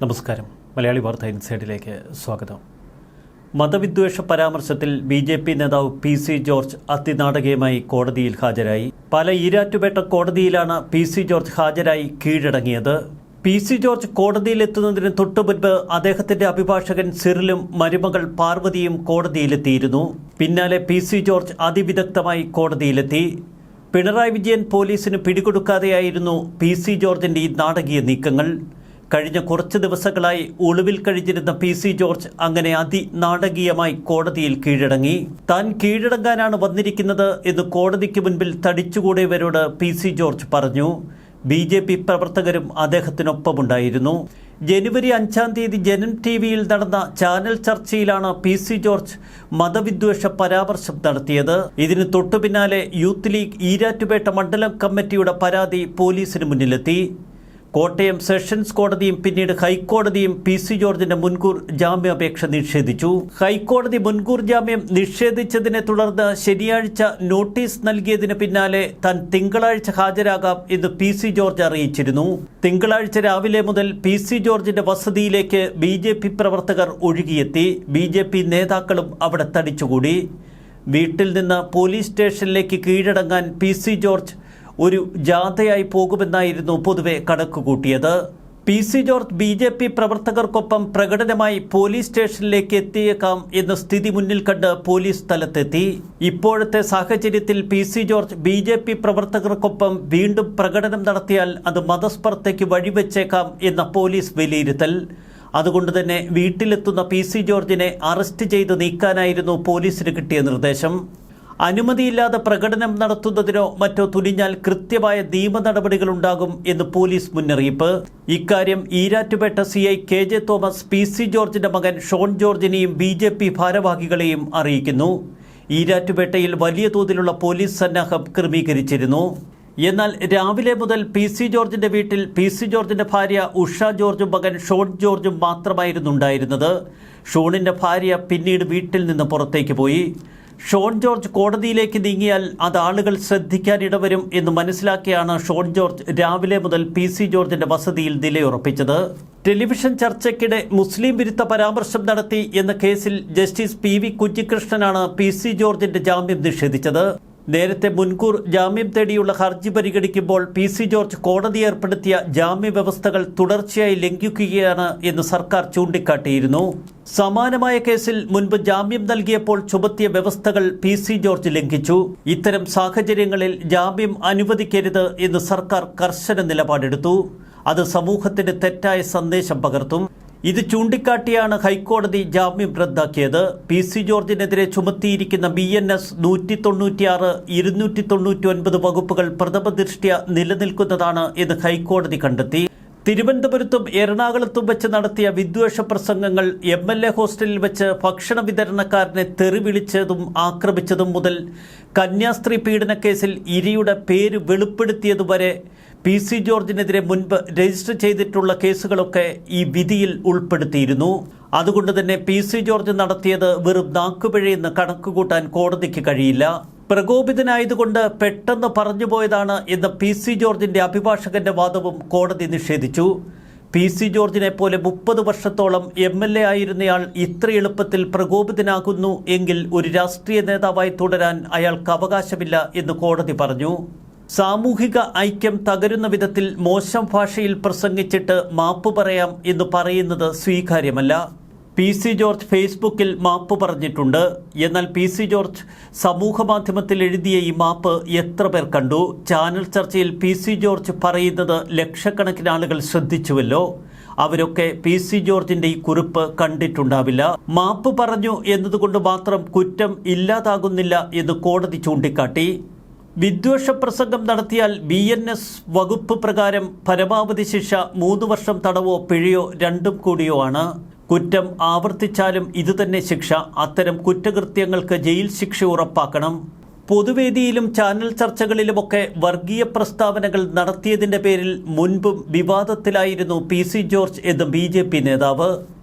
നമസ്കാരം. മലയാളി വാർത്ത ഇൻസൈഡിലേക്ക് സ്വാഗതം. മതവിദ്വേഷ പരാമർശത്തിൽ ബി.ജെ.പി. നേതാവ് പി.സി. ജോർജ് അതിനാടകീയമായി കോടതിയിൽ ഹാജരായി. ഈരാറ്റുപേട്ട കോടതിയിലാണ് പി.സി. ജോർജ് ഹാജരായി കീഴടങ്ങിയത്. പി.സി. ജോർജ് കോടതിയിലെത്തുന്നതിന് തൊട്ടുമുൻപ് അദ്ദേഹത്തിന്റെ അഭിഭാഷകൻ സിറിലും മരുമകൾ പാർവതിയും കോടതിയിലെത്തിയിരുന്നു. പിന്നാലെ പി.സി. ജോർജ് അതിവിദഗ്ധമായി കോടതിയിലെത്തി. പിണറായി വിജയൻ പോലീസിന് പിടികൊടുക്കാതെയായിരുന്നു പി.സി. ജോർജിന്റെ ഈ നാടകീയ നീക്കങ്ങൾ. കഴിഞ്ഞ കുറച്ച് ദിവസങ്ങളായി ഒളിവിൽ കഴിഞ്ഞിരുന്ന പി.സി. ജോർജ് അങ്ങനെ അതിനാടകീയമായി കോടതിയിൽ കീഴടങ്ങി. താൻ കീഴടങ്ങാനാണ് വന്നിരിക്കുന്നത് എന്ന് കോടതിക്ക് മുൻപിൽ തടിച്ചുകൂടിയവരോട് പി.സി. ജോർജ് പറഞ്ഞു. ബി.ജെ.പി. പ്രവർത്തകരും അദ്ദേഹത്തിനൊപ്പമുണ്ടായിരുന്നു. ജനുവരി 5-ാം തീയതി ജനം ടി.വിയിൽ നടന്ന ചാനൽ ചർച്ചയിലാണ് പി.സി. ജോർജ് മതവിദ്വേഷ പരാമർശം നടത്തിയത്. ഇതിന് തൊട്ടുപിന്നാലെ യൂത്ത് ലീഗ് ഈരാറ്റുപേട്ട മണ്ഡലം കമ്മിറ്റിയുടെ പരാതി പോലീസിന് മുന്നിലെത്തി. കോട്ടയം സെഷൻസ് കോടതിയും പിന്നീട് ഹൈക്കോടതിയും പി.സി. ജോർജിന്റെ മുൻകൂർ ജാമ്യാപേക്ഷ നിഷേധിച്ചു. ഹൈക്കോടതി മുൻകൂർ ജാമ്യം നിഷേധിച്ചതിനെ തുടർന്ന് ശനിയാഴ്ച നോട്ടീസ് നൽകിയതിന് പിന്നാലെ താൻ തിങ്കളാഴ്ച ഹാജരാകാം എന്ന് പി.സി. ജോർജ് അറിയിച്ചിരുന്നു. തിങ്കളാഴ്ച രാവിലെ മുതൽ പി.സി. ജോർജിന്റെ വസതിയിലേക്ക് ബി.ജെ.പി. പ്രവർത്തകർ ഒഴുകിയെത്തി. ബി.ജെ.പി. നേതാക്കളും അവിടെ തടിച്ചുകൂടി. വീട്ടിൽ നിന്ന് പോലീസ് സ്റ്റേഷനിലേക്ക് കീഴടങ്ങാൻ പി.സി. ജോർജ് ഒരു ജാഥയായി പോകുമെന്നായിരുന്നു പൊതുവെ കണക്കുകൂട്ടിയത്. പി.സി. ജോർജ് ബി.ജെ.പി. പ്രവർത്തകർക്കൊപ്പം പ്രകടനമായി പോലീസ് സ്റ്റേഷനിലേക്ക് എത്തിയേക്കാം എന്ന സ്ഥിതി മുന്നിൽ കണ്ട് പോലീസ് സ്ഥലത്തെത്തി. ഇപ്പോഴത്തെ സാഹചര്യത്തിൽ പി.സി. ജോർജ് ബി.ജെ.പി. പ്രവർത്തകർക്കൊപ്പം വീണ്ടും പ്രകടനം നടത്തിയാൽ അത് മതസ്പർദ്ധയ്ക്ക് വഴിവെച്ചേക്കാം എന്ന പോലീസ് വിലയിരുത്തൽ. അതുകൊണ്ട് തന്നെ വീട്ടിലെത്തുന്ന പി.സി. ജോർജിനെ അറസ്റ്റ് ചെയ്ത് നീക്കാനായിരുന്നു പോലീസിന് കിട്ടിയ നിർദ്ദേശം. അനുമതിയില്ലാതെ പ്രകടനം നടത്തുന്നതിനോ മറ്റോ തുനിഞ്ഞാൽ കൃത്യമായ നിയമ നടപടികളുണ്ടാകും എന്ന് പോലീസ് മുന്നറിയിപ്പ്. ഇക്കാര്യം Erattupetta CI KJ Thomas PC. ജോർജിന്റെ മകൻ ഷോൺ ജോർജിനെയും ബി.ജെ.പി. ഭാരവാഹികളെയും അറിയിക്കുന്നു. ഈരാറ്റുപേട്ടയിൽ വലിയ തോതിലുള്ള പോലീസ് സന്നാഹം ക്രമീകരിച്ചിരുന്നു. എന്നാൽ രാവിലെ മുതൽ പി.സി. ജോർജിന്റെ വീട്ടിൽ പി.സി. ജോർജിന്റെ ഭാര്യ ഉഷ ജോർജും മകൻ ഷോൺ ജോർജും മാത്രമായിരുന്നു ഉണ്ടായിരുന്നത്. ഷോണിന്റെ ഭാര്യ പിന്നീട് വീട്ടിൽ നിന്ന് പുറത്തേക്ക് പോയി. ഷോൺ ജോർജ് കോടതിയിലേക്ക് നീങ്ങിയാൽ അത് ആളുകൾ ശ്രദ്ധിക്കാനിടവരും എന്ന് മനസ്സിലാക്കിയാണ് ഷോൺ ജോർജ് രാവിലെ മുതൽ പി.സി. ജോർജിന്റെ വസതിയിൽ നിലയുറപ്പിച്ചത്. ടെലിവിഷൻ ചർച്ചയ്ക്കിടെ മുസ്ലിം വിരുദ്ധ പരാമർശം നടത്തി എന്ന കേസിൽ ജസ്റ്റിസ് P.V. കുഞ്ഞികൃഷ്ണനാണ് പി.സി. ജോർജിന്റെ ജാമ്യം നിഷേധിച്ചത്. നേരത്തെ മുൻകൂർ ജാമ്യം തേടിയുള്ള ഹർജി പരിഗണിക്കുമ്പോൾ പി.സി. ജോർജ് കോടതി ഏർപ്പെടുത്തിയ ജാമ്യ വ്യവസ്ഥകൾ തുടർച്ചയായി ലംഘിക്കുകയാണ് എന്ന് സർക്കാർ ചൂണ്ടിക്കാട്ടിയിരുന്നു. സമാനമായ കേസിൽ മുൻപ് ജാമ്യം നൽകിയപ്പോൾ ചുമത്തിയ വ്യവസ്ഥകൾ പി.സി. ജോർജ് ലംഘിച്ചു. ഇത്തരം സാഹചര്യങ്ങളിൽ ജാമ്യം അനുവദിക്കരുത് എന്ന് സർക്കാർ കർശന നിലപാടെടുത്തു. അത് സമൂഹത്തിന് തെറ്റായ സന്ദേശം പകർത്തും. ഇത് ചൂണ്ടിക്കാട്ടിയാണ് ഹൈക്കോടതി ജാമ്യം റദ്ദാക്കിയത്. പി.സി. ജോർജിനെതിരെ ചുമത്തിയിരിക്കുന്ന BNS 196, 299 വകുപ്പുകൾ പ്രഥമദൃഷ്ട്യാ നിലനിൽക്കുന്നതാണ് എന്ന് ഹൈക്കോടതി കണ്ടെത്തി. തിരുവനന്തപുരത്തും എറണാകുളത്തും വെച്ച് നടത്തിയ വിദ്വേഷ പ്രസംഗങ്ങൾ, MLA ഹോസ്റ്റലിൽ വെച്ച് ഭക്ഷണ വിതരണക്കാരനെ തെറി വിളിച്ചതും ആക്രമിച്ചതും മുതൽ കന്യാസ്ത്രീ പീഡനക്കേസിൽ ഇരയുടെ പേര് വെളിപ്പെടുത്തിയതുവരെ പി.സി. ജോർജിനെതിരെ മുൻപ് രജിസ്റ്റർ ചെയ്തിട്ടുള്ള കേസുകളൊക്കെ ഈ വിധിയിൽ ഉൾപ്പെടുത്തിയിരുന്നു. അതുകൊണ്ട് തന്നെ പി.സി. ജോർജ് നടത്തിയത് വെറും നാക്കുപിഴയെന്ന് കണക്കുകൂട്ടാൻ കോടതിക്ക് കഴിയില്ല. പ്രകോപിതനായതുകൊണ്ട് പെട്ടെന്ന് പറഞ്ഞുപോയതാണ് എന്ന പി.സി. ജോർജിന്റെ അഭിഭാഷകന്റെ വാദവും കോടതി നിഷേധിച്ചു. പി.സി. ജോർജിനെ പോലെ 30 വർഷത്തോളം MLA ആയിരുന്നയാൾ ഇത്ര എളുപ്പത്തിൽ പ്രകോപിതനാകുന്നു എങ്കിൽ ഒരു രാഷ്ട്രീയ നേതാവായി തുടരാൻ അയാൾക്ക് അവകാശമില്ല എന്ന് കോടതി പറഞ്ഞു. സാമൂഹിക ഐക്യം തകരുന്ന വിധത്തിൽ മോശം ഭാഷയിൽ പ്രസംഗിച്ചിട്ട് മാപ്പ് പറയാം എന്ന് പറയുന്നത് സ്വീകാര്യമല്ല. പി.സി. ജോർജ് ഫേസ്ബുക്കിൽ മാപ്പ് പറഞ്ഞിട്ടുണ്ട്. എന്നാൽ പി.സി. ജോർജ് സമൂഹമാധ്യമത്തിൽ എഴുതിയ ഈ മാപ്പ് എത്ര പേർ കണ്ടു? ചാനൽ ചർച്ചയിൽ പി.സി. ജോർജ് പറയുന്നത് ലക്ഷക്കണക്കിന് ആളുകൾ ശ്രദ്ധിച്ചുവല്ലോ. അവരൊക്കെ പി.സി. ജോർജിന്റെ ഈ കുറിപ്പ് കണ്ടിട്ടുണ്ടാവില്ല. മാപ്പ് പറഞ്ഞു എന്നതുകൊണ്ട് മാത്രം കുറ്റം ഇല്ലാതാകുന്നില്ല എന്ന് കോടതി ചൂണ്ടിക്കാട്ടി. വിദ്വേഷ പ്രസംഗം നടത്തിയാൽ BNS വകുപ്പ് പ്രകാരം പരമാവധി ശിക്ഷ 3 വർഷം തടവോ പിഴയോ രണ്ടും കൂടിയോ ആണ്. കുറ്റം ആവർത്തിച്ചാലും ഇതുതന്നെ ശിക്ഷ. അത്തരം കുറ്റകൃത്യങ്ങൾക്ക് ജയിൽ ശിക്ഷ ഉറപ്പാക്കണം. പൊതുവേദിയിലും ചാനൽ ചർച്ചകളിലുമൊക്കെ വർഗീയ പ്രസ്താവനകൾ നടത്തിയതിന്റെ പേരിൽ മുൻപും വിവാദത്തിലായിരുന്നു പി.സി. ജോർജ് എന്ന ബി.ജെ.പി. നേതാവ്.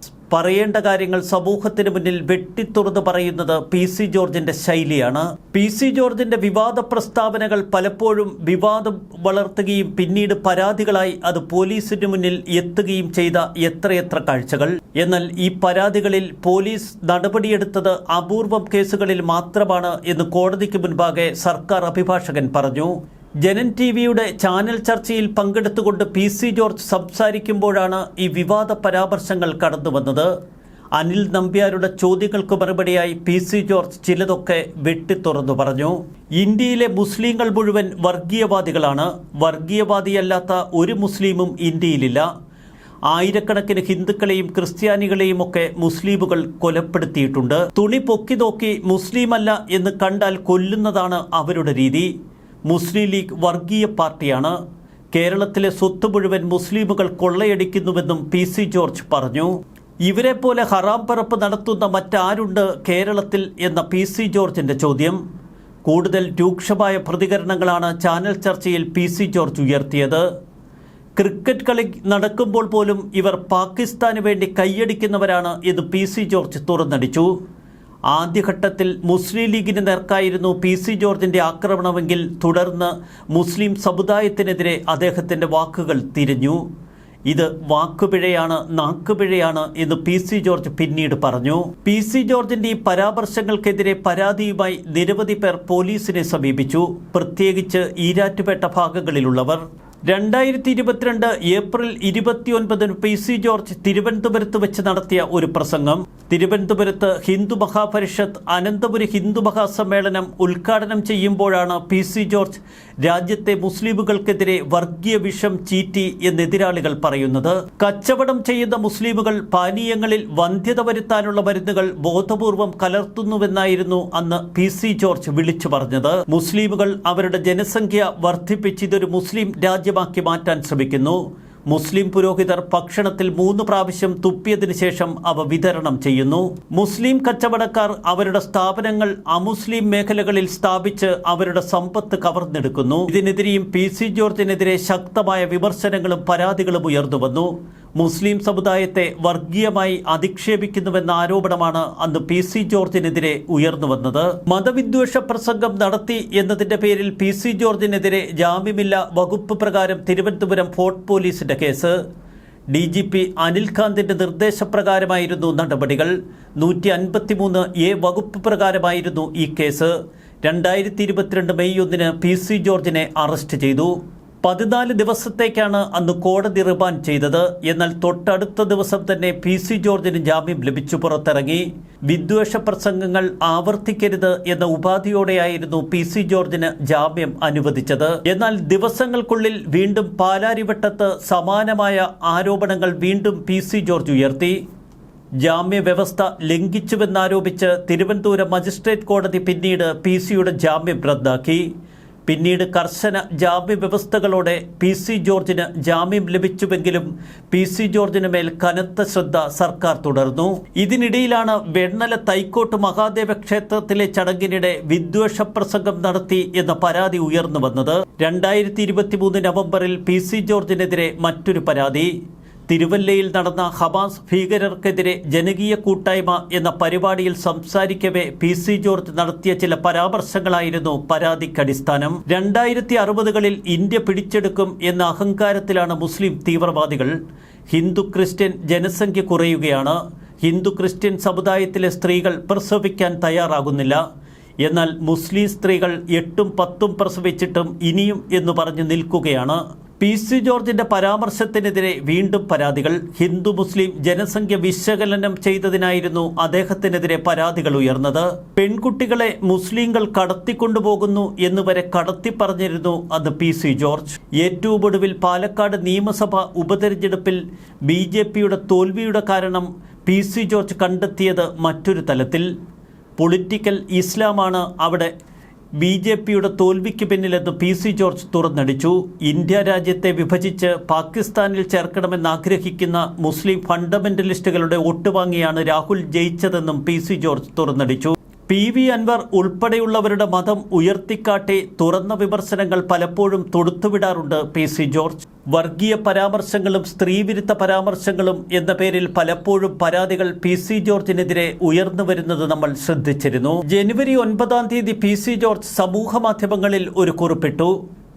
പറയേണ്ട കാര്യങ്ങൾ സമൂഹത്തിന് മുന്നിൽ വെട്ടിത്തുറന്ന് പറയുന്നത് പി.സി. ജോർജിന്റെ ശൈലിയാണ്. പി.സി. ജോർജിന്റെ വിവാദ പ്രസ്താവനകൾ പലപ്പോഴും വിവാദം വളർത്തുകയും പിന്നീട് പരാതികളായി അത് പോലീസിന് മുന്നിൽ എത്തുകയും ചെയ്ത എത്രയെത്ര കാഴ്ചകൾ. എന്നാൽ ഈ പരാതികളിൽ പോലീസ് നടപടിയെടുത്തത് അപൂർവം കേസുകളിൽ മാത്രമാണ് എന്ന് കോടതിക്ക് മുൻപാകെ സർക്കാർ അഭിഭാഷകൻ പറഞ്ഞു. ജനൻ ടിവിയുടെ ചാനൽ ചർച്ചയിൽ പങ്കെടുത്തുകൊണ്ട് പി.സി. ജോർജ് സംസാരിക്കുമ്പോഴാണ് ഈ വിവാദ പരാമർശങ്ങൾ കടന്നുവന്നത്. അനിൽ നമ്പ്യാരുടെ ചോദ്യങ്ങൾക്ക് മറുപടിയായി പി.സി. ജോർജ് ചിലതൊക്കെ വെട്ടിത്തുറന്നു പറഞ്ഞു. ഇന്ത്യയിലെ മുസ്ലിങ്ങൾ മുഴുവൻ വർഗീയവാദികളാണ്. വർഗീയവാദിയല്ലാത്ത ഒരു മുസ്ലിമും ഇന്ത്യയിലില്ല. ആയിരക്കണക്കിന് ഹിന്ദുക്കളെയും ക്രിസ്ത്യാനികളെയും ഒക്കെ മുസ്ലിമുകൾ കൊലപ്പെടുത്തിയിട്ടുണ്ട്. തുണി പൊക്കി നോക്കി മുസ്ലിമല്ല എന്ന് കണ്ടാൽ കൊല്ലുന്നതാണ് അവരുടെ രീതി. മുസ്ലിം ലീഗ് വർഗീയ പാർട്ടിയാണ്. കേരളത്തിലെ സ്വത്ത് മുഴുവൻ മുസ്ലിമുകൾ കൊള്ളയടിക്കുന്നുവെന്നും പി.സി. ജോർജ് പറഞ്ഞു. ഇവരെ പോലെ ഹറാം പറപ്പ് നടത്തുന്ന മറ്റാരുണ്ട് കേരളത്തിൽ എന്ന പി.സി. ജോർജിന്റെ ചോദ്യം. കൂടുതൽ രൂക്ഷമായ പ്രതികരണങ്ങളാണ് ചാനൽ ചർച്ചയിൽ പി.സി. ജോർജ് ഉയർത്തിയത്. ക്രിക്കറ്റ് കളി നടക്കുമ്പോൾ പോലും ഇവർ പാകിസ്ഥാന് വേണ്ടി കൈയടിക്കുന്നവരാണ് എന്ന് പി.സി. ജോർജ് തുറന്നടിച്ചു. ആദ്യഘട്ടത്തിൽ മുസ്ലിം ലീഗിന് നേർക്കായിരുന്നു പി.സി. ജോർജിന്റെ ആക്രമണമെങ്കിൽ തുടർന്ന് മുസ്ലിം സമുദായത്തിനെതിരെ അദ്ദേഹത്തിന്റെ വാക്കുകൾ തിരിഞ്ഞു. ഇത് വാക്കുപിഴയാണ്, നാക്കുപിഴയാണ് എന്ന് പി.സി. ജോർജ് പിന്നീട് പറഞ്ഞു. പി.സി. ജോർജിന്റെ ഈ പരാമർശങ്ങൾക്കെതിരെ പരാതിയുമായി നിരവധി പേർ പോലീസിനെ സമീപിച്ചു, പ്രത്യേകിച്ച് ഈരാറ്റുപേട്ട ഭാഗങ്ങളിലുള്ളവർ. 2022 April 29 PC. ജോർജ് തിരുവനന്തപുരത്ത് വെച്ച് നടത്തിയ ഒരു പ്രസംഗം തിരുവനന്തപുരത്ത് ഹിന്ദു മഹാപരിഷത്ത് അനന്തപുരി ഹിന്ദു മഹാസമ്മേളനം ഉദ്ഘാടനം ചെയ്യുമ്പോഴാണ് പി.സി. ജോർജ് രാജ്യത്തെ മുസ്ലിമുകൾക്കെതിരെ വർഗീയ വിഷം ചീറ്റി എന്ന് എതിരാളികൾ പറയുന്നത്. കച്ചവടം ചെയ്യുന്ന മുസ്ലിമുകൾ പാനീയങ്ങളിൽ വന്ധ്യത വരുത്താനുള്ള മരുന്നുകൾ ബോധപൂർവം കലർത്തുന്നുവെന്നായിരുന്നു അന്ന് പി.സി. ജോർജ് വിളിച്ചു പറഞ്ഞത്. മുസ്ലിമുകൾ അവരുടെ ജനസംഖ്യ വർദ്ധിപ്പിച്ച് ഇതൊരു മുസ്ലിം രാജ്യമാക്കി മാറ്റാൻ ശ്രമിക്കുന്നു. മുസ്ലിം പുരോഹിതർ ഭക്ഷണത്തിൽ 3 പ്രാവശ്യം തുപ്പിയതിനു ശേഷം അവ വിതരണം ചെയ്യുന്നു. മുസ്ലിം കച്ചവടക്കാർ അവരുടെ സ്ഥാപനങ്ങൾ അമുസ്ലിം മേഖലകളിൽ സ്ഥാപിച്ച് അവരുടെ സമ്പത്ത് കവർന്നെടുക്കുന്നു. ഇതിനെതിരെയും പി.സി. ജോർജിനെതിരെ ശക്തമായ വിമർശനങ്ങളും പരാതികളും ഉയർന്നുവന്നു. മുസ്ലിം സമുദായത്തെ വർഗീയമായി അധിക്ഷേപിക്കുന്നുവെന്ന ആരോപണമാണ് അന്ന് പി.സി. ജോർജിനെതിരെ ഉയർന്നുവന്നത്. മതവിദ്വേഷ പ്രസംഗം നടത്തി എന്നതിന്റെ പേരിൽ പി.സി. ജോർജിനെതിരെ ജാമ്യമില്ല വകുപ്പ് പ്രകാരം തിരുവനന്തപുരം ഫോർട്ട് പോലീസിന്റെ കേസ്. DGP അനിൽകാന്തിന്റെ നിർദ്ദേശപ്രകാരമായിരുന്നു നടപടികൾ. 153A വകുപ്പ് പ്രകാരമായിരുന്നു ഈ കേസ്. 2022 May 1 PC. ജോർജിനെ അറസ്റ്റ് ചെയ്തു. 14 ദിവസത്തേക്കാണ് അന്ന് കോടതി റിമാൻഡ് ചെയ്തത്. എന്നാൽ തൊട്ടടുത്ത ദിവസം തന്നെ പി.സി. ജോർജിന് ജാമ്യം ലഭിച്ചു പുറത്തിറങ്ങി. വിദ്വേഷ പ്രസംഗങ്ങൾ ആവർത്തിക്കരുത് എന്ന ഉപാധിയോടെയായിരുന്നു പി.സി. ജോർജിന് ജാമ്യം അനുവദിച്ചത്. എന്നാൽ ദിവസങ്ങൾക്കുള്ളിൽ വീണ്ടും പാലാരിവട്ടത്ത് സമാനമായ ആരോപണങ്ങൾ വീണ്ടും പി.സി. ജോർജ് ഉയർത്തി. ജാമ്യവ്യവസ്ഥ ലംഘിച്ചുവെന്നാരോപിച്ച് തിരുവനന്തപുരം മജിസ്ട്രേറ്റ് കോടതി പിന്നീട് പി.സിയുടെ ജാമ്യം റദ്ദാക്കി. പിന്നീട് കർശന ജാമ്യവ്യവസ്ഥകളോടെ പി.സി. ജോർജിന് ജാമ്യം ലഭിച്ചുവെങ്കിലും പി.സി. ജോർജിന് മേൽ കനത്ത ശ്രദ്ധ സർക്കാർ തുടർന്നു. ഇതിനിടയിലാണ് വെണ്ണല തൈക്കോട്ട് മഹാദേവ ക്ഷേത്രത്തിലെ ചടങ്ങിനിടെ വിദ്വേഷ പ്രസംഗം നടത്തി എന്ന പരാതി ഉയർന്നു വന്നത്. 2023 നവംബറിൽ പി.സി. ജോർജിനെതിരെ മറ്റൊരു പരാതി. തിരുവല്ലയിൽ നടന്ന ഹമാസ് ഭീകരർക്കെതിരെ ജനകീയ കൂട്ടായ്മ എന്ന പരിപാടിയിൽ സംസാരിക്കവേ പി.സി. ജോർജ് നടത്തിയ ചില പരാമർശങ്ങളായിരുന്നു പരാതിക്കടിസ്ഥാനം. 2060കളിൽ ഇന്ത്യ പിടിച്ചെടുക്കും എന്ന അഹങ്കാരത്തിലാണ് മുസ്ലിം തീവ്രവാദികൾ. ഹിന്ദു ക്രിസ്ത്യൻ ജനസംഖ്യ കുറയുകയാണ്. ഹിന്ദു ക്രിസ്ത്യൻ സമുദായത്തിലെ സ്ത്രീകൾ പ്രസവിക്കാൻ തയ്യാറാകുന്നില്ല. എന്നാൽ മുസ്ലിം സ്ത്രീകൾ 8ഉം 10ഉം പ്രസവിച്ചിട്ടും ഇനിയും എന്ന് പറഞ്ഞു നിൽക്കുകയാണ്. പി.സി. ജോർജിന്റെ പരാമർശത്തിനെതിരെ വീണ്ടും പരാതികൾ. ഹിന്ദു മുസ്ലിം ജനസംഖ്യ വിശകലനം ചെയ്തതിനായിരുന്നു അദ്ദേഹത്തിനെതിരെ പരാതികൾ ഉയർന്നത്. പെൺകുട്ടികളെ മുസ്ലിങ്ങൾ കടത്തിക്കൊണ്ടുപോകുന്നു എന്നുവരെ കടത്തിപ്പറഞ്ഞിരുന്നു അന്ന് പി.സി. ജോർജ്. ഏറ്റവും ഒടുവിൽ പാലക്കാട് നിയമസഭാ ഉപതെരഞ്ഞെടുപ്പിൽ BJPയുടെ തോൽവിയുടെ കാരണം പി.സി. ജോർജ് കണ്ടെത്തിയത് മറ്റൊരു തലത്തിൽ. പൊളിറ്റിക്കൽ ഇസ്ലാമാണ് അവിടെ BJPയുടെ തോൽവിക്ക് പിന്നിലെന്ന് പി.സി. ജോർജ് തുറന്നടിച്ചു. ഇന്ത്യ രാജ്യത്തെ വിഭജിച്ച് പാകിസ്ഥാനിൽ ചേർക്കണമെന്നാഗ്രഹിക്കുന്ന മുസ്ലിം ഫണ്ടമെന്റലിസ്റ്റുകളുടെ വോട്ട് വാങ്ങിയാണ് രാഹുൽ ജയിച്ചതെന്നും പി.സി. ജോർജ് തുറന്നടിച്ചു. PV അൻവർ ഉൾപ്പെടെയുള്ളവരുടെ മതം ഉയർത്തിക്കാട്ടി തുറന്ന വിമർശനങ്ങൾ പലപ്പോഴും തൊടുത്തുവിടാറുണ്ട് PC ജോർജ്. വർഗീയ പരാമർശങ്ങളും സ്ത്രീവിരുദ്ധ പരാമർശങ്ങളും എന്ന പേരിൽ പലപ്പോഴും പരാതികൾ PC ജോർജിനെതിരെ ഉയർന്നു വരുന്നത് നമ്മൾ ശ്രദ്ധിച്ചിരുന്നു. ജനുവരി 9 PC ജോർജ് സമൂഹ മാധ്യമങ്ങളിൽ ഒരു കുറിപ്പിട്ടു.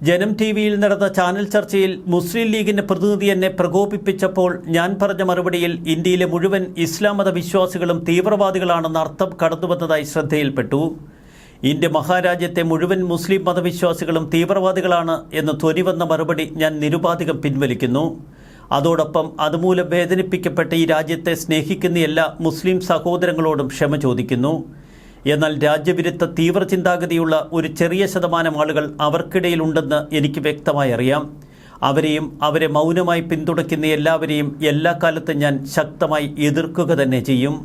ജനം TVയിൽ നടന്ന ചാനൽ ചർച്ചയിൽ മുസ്ലിം ലീഗിന്റെ പ്രതിനിധി എന്നെ പ്രകോപിപ്പിച്ചപ്പോൾ ഞാൻ പറഞ്ഞ മറുപടിയിൽ ഇന്ത്യയിലെ മുഴുവൻ ഇസ്ലാം മത വിശ്വാസികളും തീവ്രവാദികളാണെന്ന അർത്ഥം കടന്നുവന്നതായി ശ്രദ്ധയിൽപ്പെട്ടു. ഇന്ത്യ മഹാരാജ്യത്തെ മുഴുവൻ മുസ്ലിം മതവിശ്വാസികളും തീവ്രവാദികളാണ് എന്ന് ധ്വനിവന്ന മറുപടി ഞാൻ നിരുപാധികം പിൻവലിക്കുന്നു. അതോടൊപ്പം അതുമൂലം വേദനിപ്പിക്കപ്പെട്ട ഈ രാജ്യത്തെ സ്നേഹിക്കുന്ന എല്ലാ മുസ്ലിം സഹോദരങ്ങളോടും ക്ഷമ ചോദിക്കുന്നു. എന്നാൽ രാജ്യവിരുദ്ധ തീവ്ര ചിന്താഗതിയുള്ള ഒരു ചെറിയ ശതമാനം ആളുകൾ അവർക്കിടയിലുണ്ടെന്ന് എനിക്ക് വ്യക്തമായി അറിയാം. അവരെയും അവരെ മൗനമായി പിന്തുണയ്ക്കുന്ന എല്ലാവരെയും എല്ലാ കാലത്തും ഞാൻ ശക്തമായി എതിർക്കുക തന്നെ ചെയ്യും.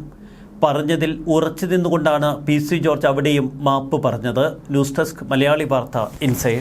പറഞ്ഞതിൽ ഉറച്ചു നിന്നുകൊണ്ടാണ് PC ജോർജ് അവിടെയും മാപ്പ് പറഞ്ഞത്. ന്യൂസ് ഡെസ്ക് മലയാളി വാർത്ത ഇൻസൈഡ്.